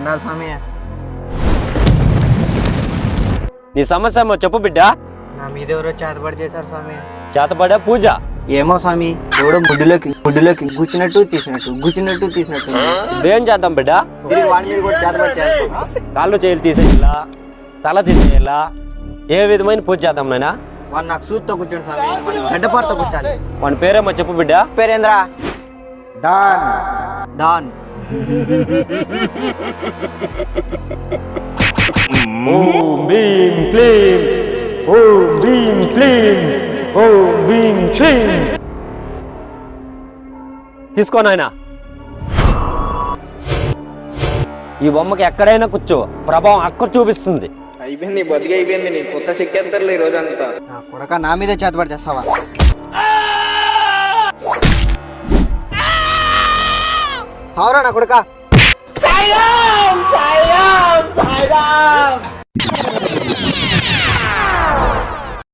దండాలు స్వామి. నీ సమస్య ఏమో చెప్పు బిడ్డ. నా మీద ఎవరో చేతబడి చేశారు స్వామి. చేతపడే పూజ. ఏమో స్వామి, ఎవడో గుడ్డులోకి గుచ్చినట్టు తీసినట్టు ఏం చేద్దాం బిడ్డ? తిరిగి వాడి మీద కూడా చేతబడి చేయాలి స్వామి. కాళ్ళు చేతులు తీసేయాలా, తల తీసేయాలా, ఏ విధమైన పూజ చేద్దాం నాయనా? వాడు నాకు సూత్తో కూర్చోండి స్వామి, గడ్డపారతో కూర్చోాలి. వాని పేరేమో చెప్పు బిడ్డ. పేరేంద్రా? డాన్. ఓం భీం క్లీం, ఓం భీం క్లీం, ఓం భీం క్లీం. తీసుకో నాయనా. ఈ బొమ్మకి ఎక్కడైనా కూర్చో, ప్రభావం అక్కడ చూపిస్తుంది. అయిపోయింది, బతికి అయిపోయింది. నీ కొత్త చెక్కేస్తారులే ఈ రోజంతా. నా కొడక నా మీదే చేతబడి చేస్తావా? సావురా నా కొడక.